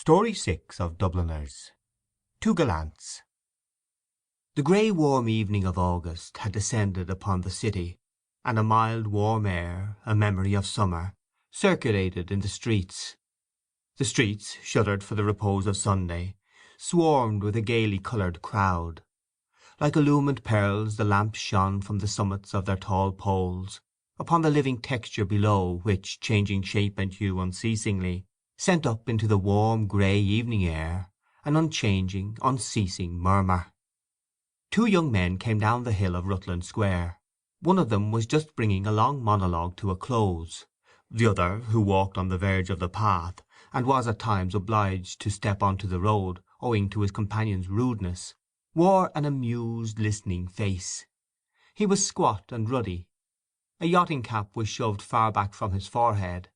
Story 6 of Dubliners. Two Gallants. The grey warm evening of August had descended upon the city, and a mild warm air, a memory of summer, circulated in the streets. The streets, shuttered for the repose of Sunday, swarmed with a gaily coloured crowd. Like illumined pearls the lamps shone from the summits of their tall poles upon the living texture below, which, changing shape and hue unceasingly, sent up into the warm grey evening air an unchanging, unceasing murmur. Two young men came down the hill of Rutland Square. One of them was just bringing a long monologue to a close. The other, who walked on the verge of the path, and was at times obliged to step on to the road owing to his companion's rudeness, wore an amused, listening face. He was squat and ruddy. A yachting cap was shoved far back from his forehead,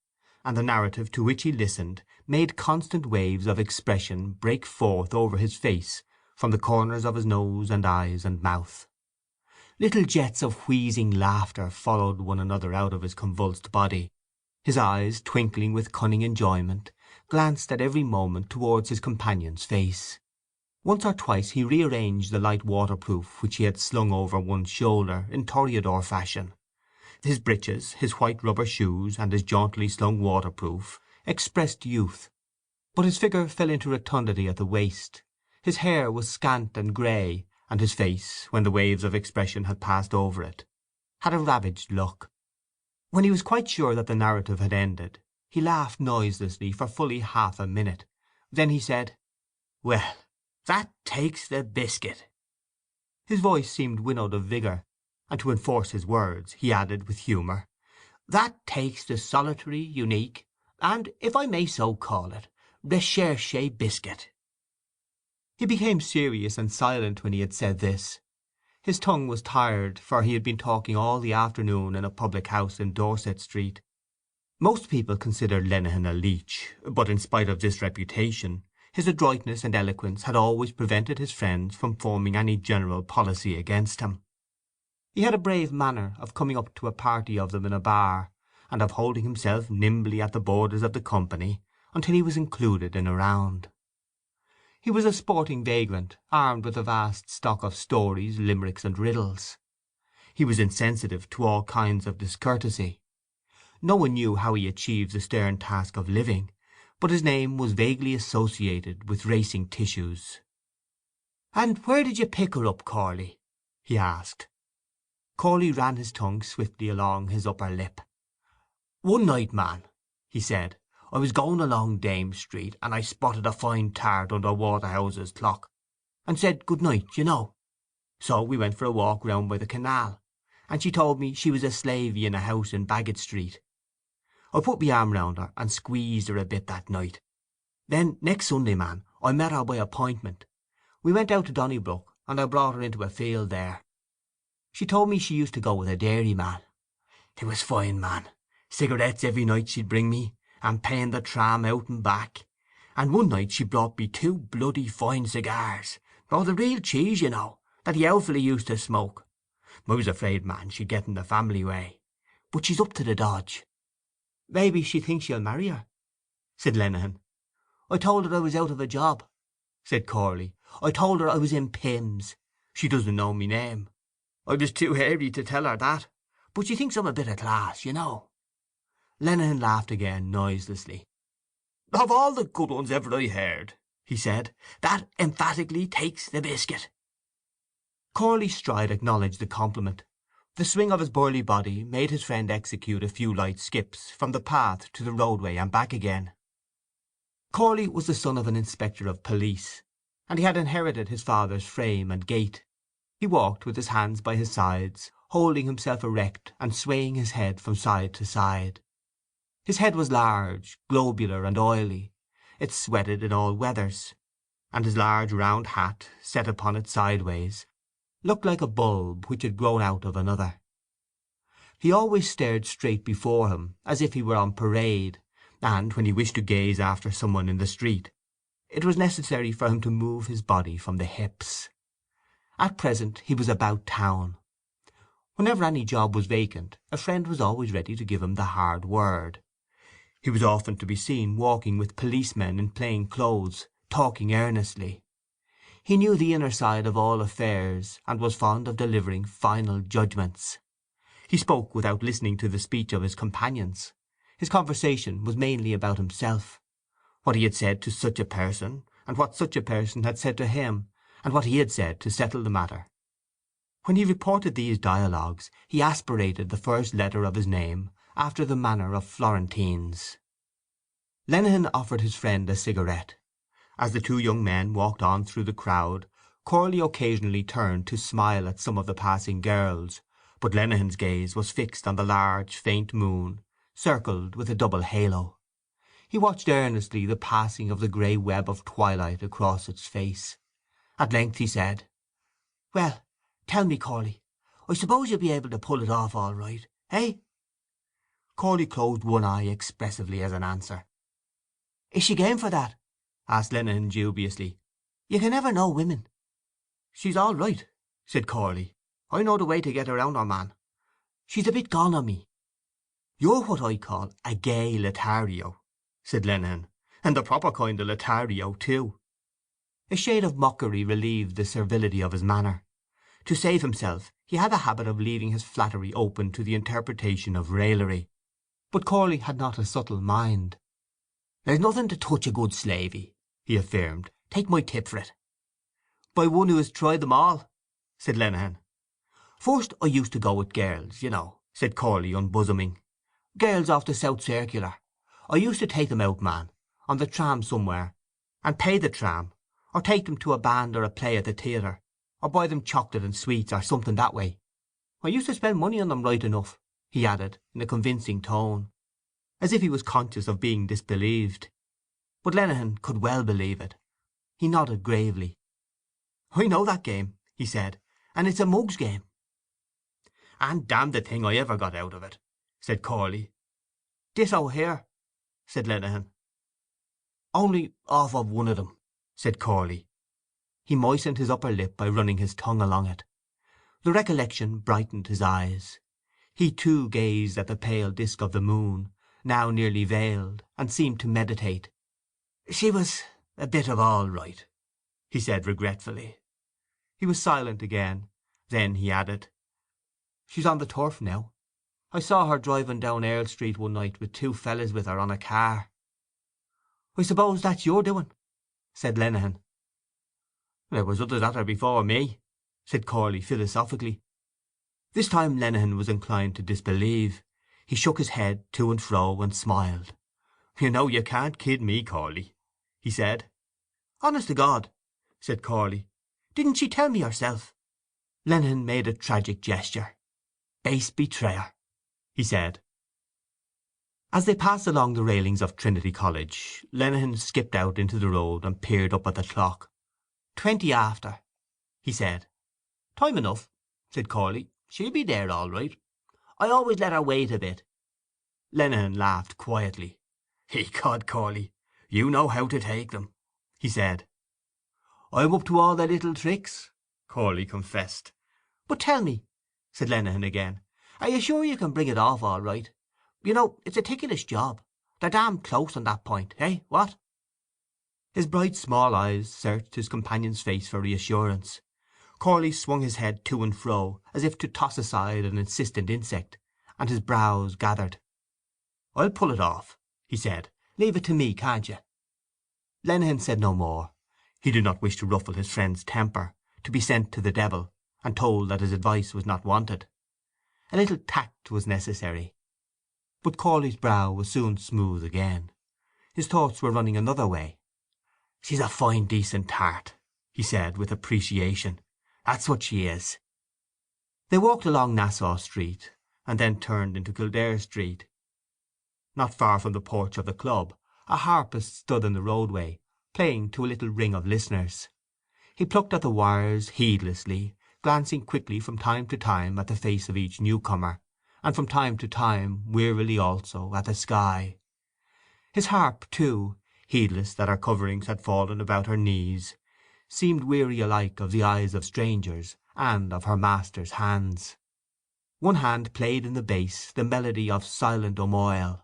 and the narrative to which he listened made constant waves of expression break forth over his face from the corners of his nose and eyes and mouth. Little jets of wheezing laughter followed one another out of his convulsed body. His eyes, twinkling with cunning enjoyment, glanced at every moment towards his companion's face. Once or twice he rearranged the light waterproof which he had slung over one shoulder in toreador fashion. His breeches, his white rubber shoes, and his jauntily slung waterproof expressed youth, but his figure fell into rotundity at the waist. His hair was scant and grey, and his face, when the waves of expression had passed over it, had a ravaged look. When he was quite sure that the narrative had ended, he laughed noiselessly for fully half a minute. Then he said, "Well, that takes the biscuit." His voice seemed winnowed of vigour, and to enforce his words he added with humour, "That takes the solitary, unique, and, if I may so call it, recherché biscuit." He became serious and silent when he had said this. His tongue was tired, for he had been talking all the afternoon in a public-house in Dorset Street. Most people considered Lenehan a leech, but in spite of this reputation his adroitness and eloquence had always prevented his friends from forming any general policy against him. He had a brave manner of coming up to a party of them in a bar, and of holding himself nimbly at the borders of the company until he was included in a round. He was a sporting vagrant, armed with a vast stock of stories, limericks, and riddles. He was insensitive to all kinds of discourtesy. No one knew how he achieved the stern task of living, but his name was vaguely associated with racing tissues. "And where did you pick her up, Corley?" he asked. Corley ran his tongue swiftly along his upper lip. "One night, man," he said, "I was going along Dame Street, and I spotted a fine tart under Waterhouse's clock, and said good night, you know. So we went for a walk round by the canal, and she told me she was a slavey in a house in Baggot Street. I put my arm round her and squeezed her a bit that night. Then next Sunday, man, I met her by appointment. We went out to Donnybrook, and I brought her into a field there. She told me she used to go with a dairyman. It was fine, man. Cigarettes every night she'd bring me, and paying the tram out and back. And one night she brought me two bloody fine cigars, the real cheese, you know, that the old fella used to smoke. I was afraid, man, she'd get in the family way. But she's up to the dodge." "Maybe she thinks you'll marry her," said Lenehan. "I told her I was out of a job," said Corley. "I told her I was in Pimm's. She doesn't know me name. I was too hairy to tell her that, but she thinks I'm a bit of class, you know." Lenehan laughed again noiselessly. "Of all the good ones ever I heard," he said, "that emphatically takes the biscuit." Corley's stride acknowledged the compliment. The swing of his burly body made his friend execute a few light skips from the path to the roadway and back again. Corley was the son of an inspector of police, and he had inherited his father's frame and gait. He walked with his hands by his sides, holding himself erect and swaying his head from side to side. His head was large, globular, and oily. It sweated in all weathers, and his large round hat, set upon it sideways, looked like a bulb which had grown out of another. He always stared straight before him, as if he were on parade, and when he wished to gaze after someone in the street, it was necessary for him to move his body from the hips. At present he was about town. Whenever any job was vacant, a friend was always ready to give him the hard word. He was often to be seen walking with policemen in plain clothes, talking earnestly. He knew the inner side of all affairs, and was fond of delivering final judgments. He spoke without listening to the speech of his companions. His conversation was mainly about himself, what he had said to such a person, and what such a person had said to him, and what he had said to settle the matter. When he reported these dialogues he aspirated the first letter of his name, after the manner of Florentines. Lenehan offered his friend a cigarette. As the two young men walked on through the crowd, Corley occasionally turned to smile at some of the passing girls, but Lenehan's gaze was fixed on the large, faint moon, circled with a double halo. He watched earnestly the passing of the grey web of twilight across its face. At length he said, "Well, tell me, Corley, I suppose you'll be able to pull it off all right, eh?" Corley closed one eye expressively as an answer. "Is she game for that?" asked Lenehan dubiously. "You can never know women." "She's all right," said Corley. "I know the way to get around her, man. She's a bit gone on me." "You're what I call a gay Lothario," said Lenehan, "and the proper kind of Lothario too." A shade of mockery relieved the servility of his manner. To save himself he had a habit of leaving his flattery open to the interpretation of raillery. But Corley had not a subtle mind. "There's nothing to touch a good slavey," he affirmed. "Take my tip for it." "By one who has tried them all," said Lenehan. "First I used to go with girls, you know," said Corley, unbosoming. "Girls off the South Circular. I used to take them out, man, on the tram somewhere, and pay the tram, or take them to a band or a play at the theatre, or buy them chocolate and sweets or something that way. I used to spend money on them right enough," he added, in a convincing tone, as if he was conscious of being disbelieved. But Lenehan could well believe it. He nodded gravely. "I know that game," he said, "and it's a mug's game." "And damn the thing I ever got out of it," said Corley. "Ditto here," said Lenehan. "Only off of one of them," said Corley. He moistened his upper lip by running his tongue along it. The recollection brightened his eyes. He too gazed at the pale disk of the moon, now nearly veiled, and seemed to meditate. "She was a bit of all right," he said regretfully. He was silent again. Then he added, "She's on the turf now. I saw her driving down Earl Street one night with two fellas with her on a car." "I suppose that's your doing?" said Lenehan. "There was others at her before me," said Corley philosophically. This time Lenehan was inclined to disbelieve. He shook his head to and fro and smiled. "You know you can't kid me, Corley," he said. "Honest to God," said Corley. "Didn't she tell me herself?" Lenehan made a tragic gesture. "Base betrayer," he said. As they passed along the railings of Trinity College, Lenehan skipped out into the road and peered up at the clock. 20 after, he said. "Time enough," said Corley. "She'll be there all right. I always let her wait a bit." Lenehan laughed quietly. "Ecod, Corley, you know how to take them," he said. "I'm up to all the little tricks," Corley confessed. "But tell me," said Lenehan again, "are you sure you can bring it off all right? You know, it's a ticklish job. They're damned close on that point, eh, what?" His bright small eyes searched his companion's face for reassurance. Corley swung his head to and fro, as if to toss aside an insistent insect, and his brows gathered. "I'll pull it off," he said. "Leave it to me, can't you?" Lenehan said no more. He did not wish to ruffle his friend's temper, to be sent to the devil, and told that his advice was not wanted. A little tact was necessary. But Corley's brow was soon smooth again. His thoughts were running another way. "She's a fine decent tart," he said with appreciation. "That's what she is." They walked along Nassau Street, and then turned into Kildare Street. Not far from the porch of the club a harpist stood in the roadway, playing to a little ring of listeners. He plucked at the wires heedlessly, glancing quickly from time to time at the face of each newcomer, and from time to time wearily also at the sky. His harp, too, heedless that her coverings had fallen about her knees, seemed weary alike of the eyes of strangers and of her master's hands. One hand played in the bass the melody of Silent Omoil,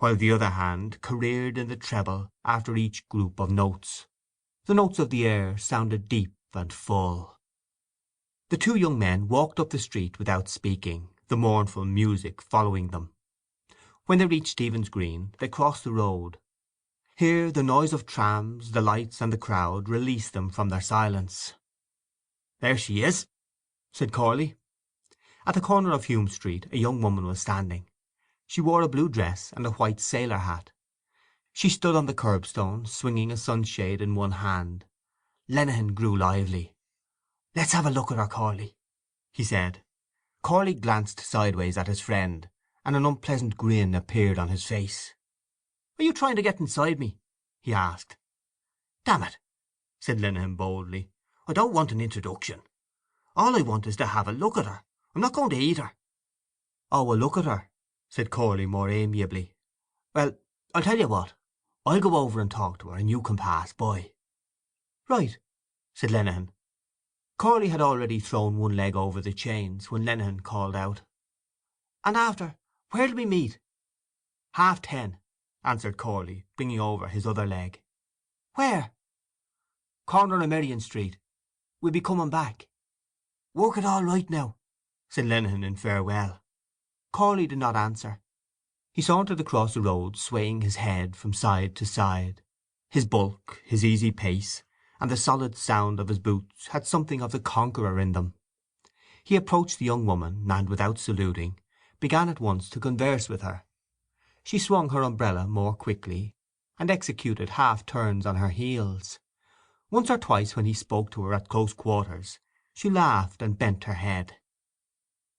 while the other hand careered in the treble after each group of notes. The notes of the air sounded deep and full. The two young men walked up the street without speaking, the mournful music following them. When they reached Stephen's Green they crossed the road. Here the noise of trams, the lights, and the crowd released them from their silence. "There she is," said Corley. At the corner of Hume Street a young woman was standing. She wore a blue dress and a white sailor hat. She stood on the curbstone, swinging a sunshade in one hand. Lenehan grew lively. "Let's have a look at her, Corley," he said. Corley glanced sideways at his friend, and an unpleasant grin appeared on his face. "Are you trying to get inside me?" he asked. "Damn it," said Lenehan boldly, "I don't want an introduction. All I want is to have a look at her. I'm not going to eat her." "Oh, a look at her," said Corley more amiably. "Well, I'll tell you what. I'll go over and talk to her, and you can pass by." "Right," said Lenehan. Corley had already thrown one leg over the chains when Lenehan called out, "And after, where'll we meet?" 10:30, answered Corley, bringing over his other leg. "Where?" "Corner of Merrion Street. We'll be coming back." "Work it all right now," said Lenehan in farewell. Corley did not answer. He sauntered across the road, swaying his head from side to side. His bulk, his easy pace, and the solid sound of his boots had something of the conqueror in them. He approached the young woman, and, without saluting, began at once to converse with her. She swung her umbrella more quickly, and executed half-turns on her heels. Once or twice when he spoke to her at close quarters she laughed and bent her head.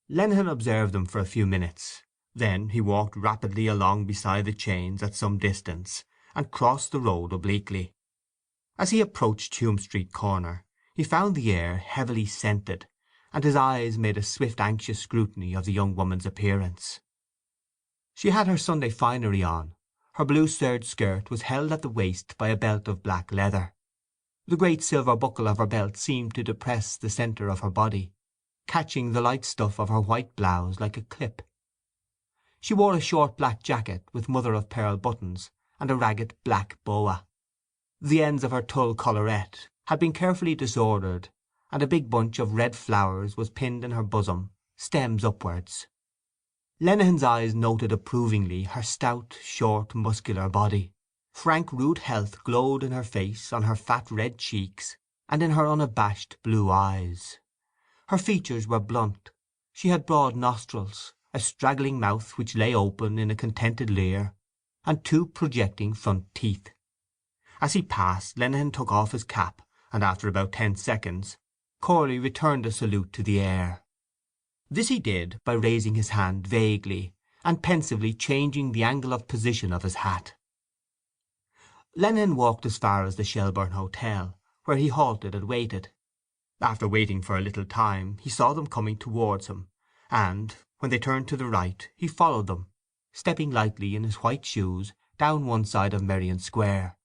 Lenehan observed them for a few minutes. Then he walked rapidly along beside the chains at some distance, and crossed the road obliquely. As he approached Hume Street corner he found the air heavily scented, and his eyes made a swift anxious scrutiny of the young woman's appearance. She had her Sunday finery on. Her blue serge skirt was held at the waist by a belt of black leather. The great silver buckle of her belt seemed to depress the centre of her body, catching the light stuff of her white blouse like a clip. She wore a short black jacket with mother-of-pearl buttons and a ragged black boa. The ends of her tulle collarette had been carefully disordered, and a big bunch of red flowers was pinned in her bosom, stems upwards. Lenehan's eyes noted approvingly her stout, short, muscular body. Frank rude health glowed in her face, on her fat red cheeks, and in her unabashed blue eyes. Her features were blunt. She had broad nostrils, a straggling mouth which lay open in a contented leer, and two projecting front teeth. As he passed, Lenehan took off his cap, and after about 10 seconds Corley returned a salute to the air. This he did by raising his hand vaguely, and pensively changing the angle of position of his hat. Lenehan walked as far as the Shelburne Hotel, where he halted and waited. After waiting for a little time he saw them coming towards him, and, when they turned to the right, he followed them, stepping lightly in his white shoes down one side of Merrion Square.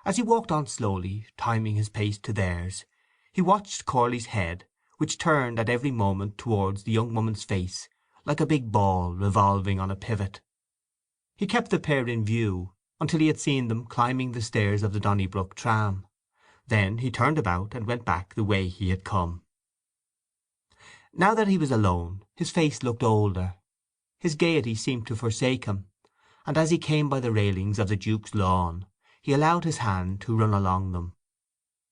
As he walked on slowly, timing his pace to theirs, he watched Corley's head, which turned at every moment towards the young woman's face like a big ball revolving on a pivot. He kept the pair in view until he had seen them climbing the stairs of the Donnybrook tram. Then he turned about and went back the way he had come. Now that he was alone his face looked older. His gaiety seemed to forsake him, and as he came by the railings of the Duke's lawn he allowed his hand to run along them.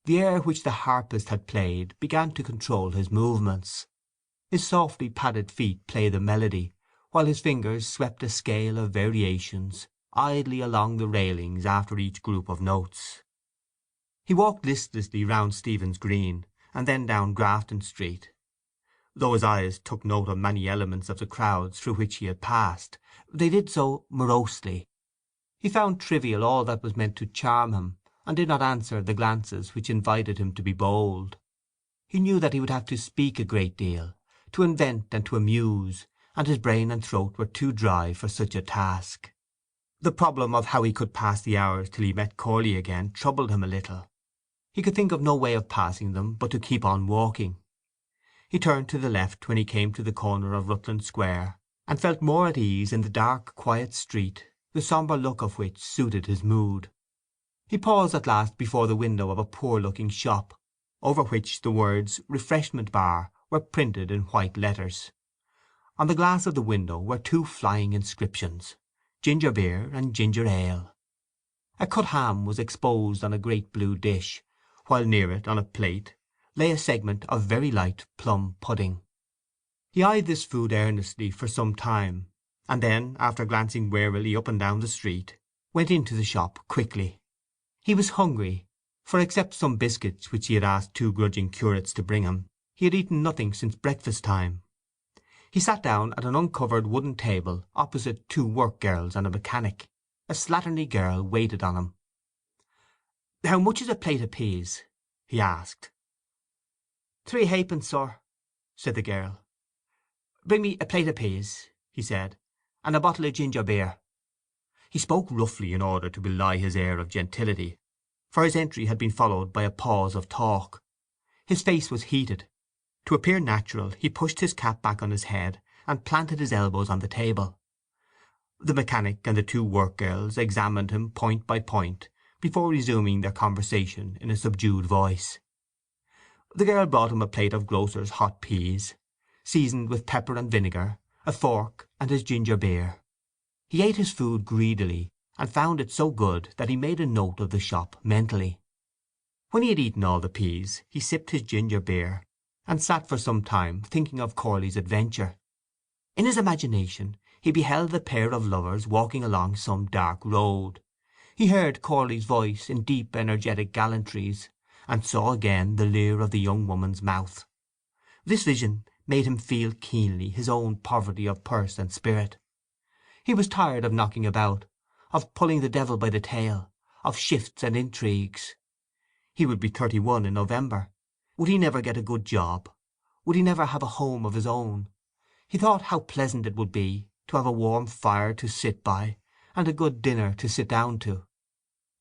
The air which the harpist had played began to control his movements. His softly padded feet played the melody, while his fingers swept a scale of variations idly along the railings after each group of notes. He walked listlessly round Stephen's Green, and then down Grafton Street. Though his eyes took note of many elements of the crowds through which he had passed, they did so morosely. He found trivial all that was meant to charm him, and did not answer the glances which invited him to be bold. He knew that he would have to speak a great deal, to invent and to amuse, and his brain and throat were too dry for such a task. The problem of how he could pass the hours till he met Corley again troubled him a little. He could think of no way of passing them but to keep on walking. He turned to the left when he came to the corner of Rutland Square, and felt more at ease in the dark, quiet street the sombre look of which suited his mood. He paused at last before the window of a poor-looking shop, over which the words "Refreshment Bar" were printed in white letters. On the glass of the window were two flying inscriptions, "Ginger Beer" and "Ginger Ale." A cut ham was exposed on a great blue dish, while near it, on a plate, lay a segment of very light plum pudding. He eyed this food earnestly for some time, and then, after glancing warily up and down the street, went into the shop quickly. He was hungry, for except some biscuits which he had asked two grudging curates to bring him, he had eaten nothing since breakfast time. He sat down at an uncovered wooden table opposite two work-girls and a mechanic. A slatternly girl waited on him. "How much is a plate of peas?" he asked. "Three halfpence, sir," said the girl. "Bring me a plate of peas," he said, "and a bottle of ginger beer." He spoke roughly in order to belie his air of gentility, for his entry had been followed by a pause of talk. His face was heated. To appear natural he pushed his cap back on his head and planted his elbows on the table. The mechanic and the two work-girls examined him point by point before resuming their conversation in a subdued voice. The girl brought him a plate of grocer's hot peas, seasoned with pepper and vinegar, a fork, and his ginger beer. He ate his food greedily, and found it so good that he made a note of the shop mentally. When he had eaten all the peas he sipped his ginger beer, and sat for some time thinking of Corley's adventure. In his imagination he beheld the pair of lovers walking along some dark road. He heard Corley's voice in deep energetic gallantries, and saw again the leer of the young woman's mouth. This vision made him feel keenly his own poverty of purse and spirit. He was tired of knocking about, of pulling the devil by the tail, of shifts and intrigues. He would be 31 in November. Would he never get a good job? Would he never have a home of his own? He thought how pleasant it would be to have a warm fire to sit by, and a good dinner to sit down to.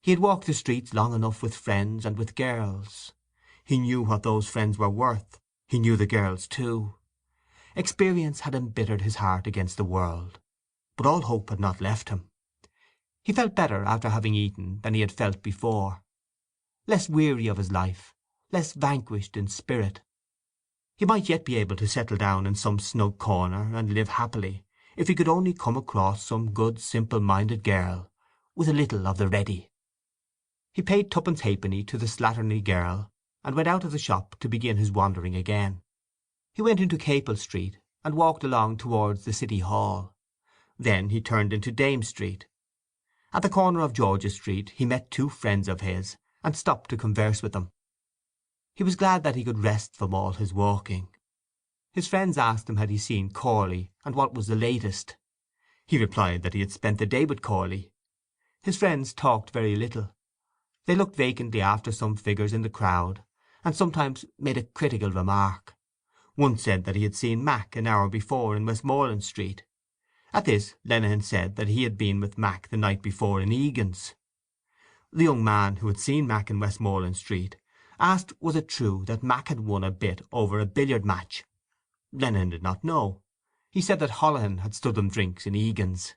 He had walked the streets long enough with friends and with girls. He knew what those friends were worth. He knew the girls too. Experience had embittered his heart against the world, but all hope had not left him. He felt better after having eaten than he had felt before, less weary of his life, less vanquished in spirit. He might yet be able to settle down in some snug corner and live happily, if he could only come across some good simple-minded girl, with a little of the ready. He paid twopence halfpenny to the slatternly girl, and went out of the shop to begin his wandering again. He went into Capel Street, and walked along towards the City Hall. Then he turned into Dame Street. At the corner of George's Street he met two friends of his, and stopped to converse with them. He was glad that he could rest from all his walking. His friends asked him had he seen Corley, and what was the latest. He replied that he had spent the day with Corley. His friends talked very little. They looked vacantly after some figures in the crowd, and sometimes made a critical remark. One said that he had seen Mac an hour before in Westmoreland Street. At this Lenehan said that he had been with Mac the night before in Egan's. The young man who had seen Mac in Westmoreland Street asked was it true that Mac had won a bit over a billiard match. Lenehan did not know. He said that Holohan had stood them drinks in Egan's.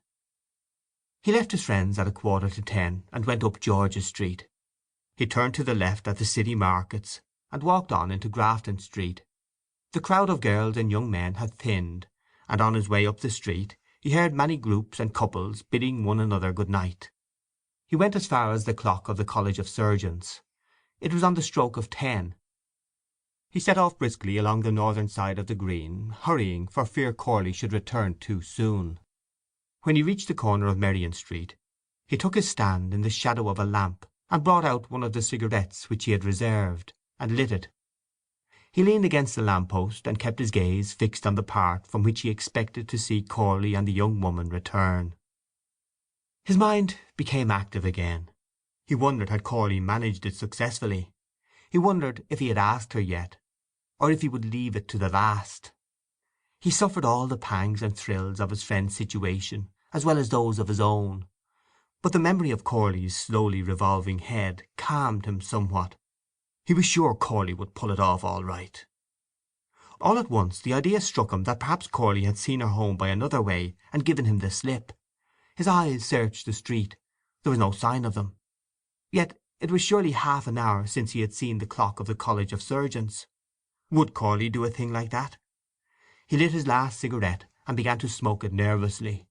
He left his friends at 9:45 and went up George's Street. He turned to the left at the city markets, and walked on into Grafton Street. The crowd of girls and young men had thinned, and on his way up the street he heard many groups and couples bidding one another good night. He went as far as the clock of the College of Surgeons. It was on the stroke of 10. He set off briskly along the northern side of the green, hurrying for fear Corley should return too soon. When he reached the corner of Merrion Street he took his stand in the shadow of a lamp, and brought out one of the cigarettes which he had reserved, and lit it. He leaned against the lamp-post, and kept his gaze fixed on the part from which he expected to see Corley and the young woman return. His mind became active again. He wondered had Corley managed it successfully. He wondered if he had asked her yet, or if he would leave it to the last. He suffered all the pangs and thrills of his friend's situation as well as those of his own, but the memory of Corley's slowly revolving head calmed him somewhat. He was sure Corley would pull it off all right. All at once the idea struck him that perhaps Corley had seen her home by another way and given him the slip. His eyes searched the street. There was no sign of them. Yet it was surely half an hour since he had seen the clock of the College of Surgeons. Would Corley do a thing like that? He lit his last cigarette and began to smoke it nervously.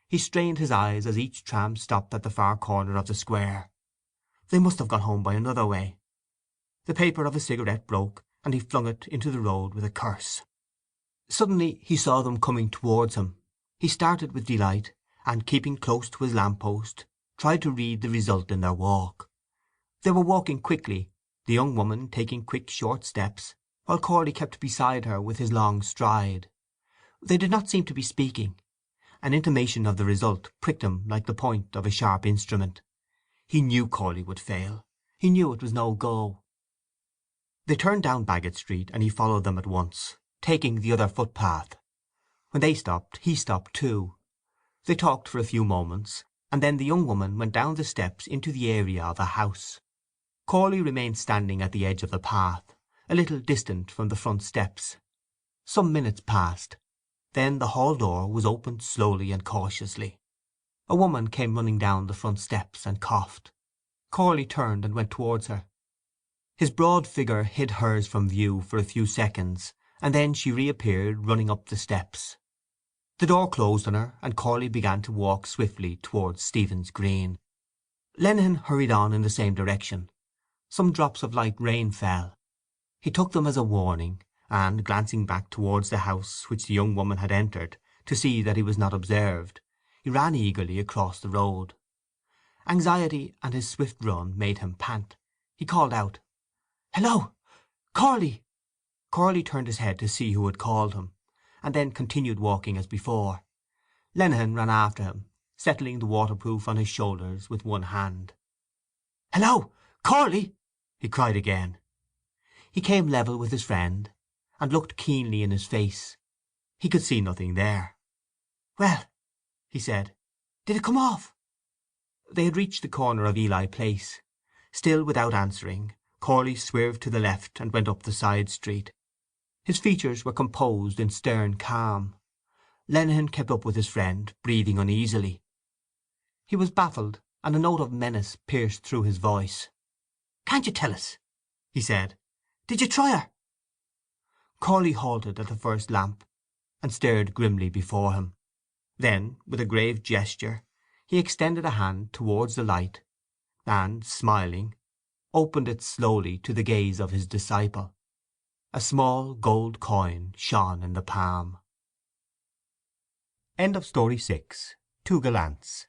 He strained his eyes as each tram stopped at the far corner of the square. They must have gone home by another way. The paper of his cigarette broke, and he flung it into the road with a curse. Suddenly he saw them coming towards him. He started with delight, and, keeping close to his lamp-post, tried to read the result in their walk. They were walking quickly, the young woman taking quick short steps, while Corley kept beside her with his long stride. They did not seem to be speaking. An intimation of the result pricked him like the point of a sharp instrument. He knew Corley would fail. He knew it was no go. They turned down Baggot Street, and he followed them at once, taking the other footpath. When they stopped, he stopped too. They talked for a few moments, and then the young woman went down the steps into the area of a house. Corley remained standing at the edge of the path, a little distant from the front steps. Some minutes passed. Then the hall door was opened slowly and cautiously. A woman came running down the front steps and coughed. Corley turned and went towards her. His broad figure hid hers from view for a few seconds, and then she reappeared running up the steps. The door closed on her, and Corley began to walk swiftly towards Stephen's Green. Lenehan hurried on in the same direction. Some drops of light rain fell. He took them as a warning, and, glancing back towards the house which the young woman had entered, to see that he was not observed, he ran eagerly across the road. Anxiety and his swift run made him pant. He called out, "Hello! Corley!" Corley turned his head to see who had called him, and then continued walking as before. Lenehan ran after him, settling the waterproof on his shoulders with one hand. "Hello! Corley!" he cried again. He came level with his friend, and looked keenly in his face. He could see nothing there. "Well," he said, "did it come off?" They had reached the corner of Ely Place. Still without answering, Corley swerved to the left and went up the side street. His features were composed in stern calm. Lenehan kept up with his friend, breathing uneasily. He was baffled, and a note of menace pierced through his voice. "Can't you tell us?" he said. "Did you try her?" Corley halted at the first lamp, and stared grimly before him. Then, with a grave gesture, he extended a hand towards the light, and, smiling, opened it slowly to the gaze of his disciple. A small gold coin shone in the palm. End of Story 6. Two Gallants.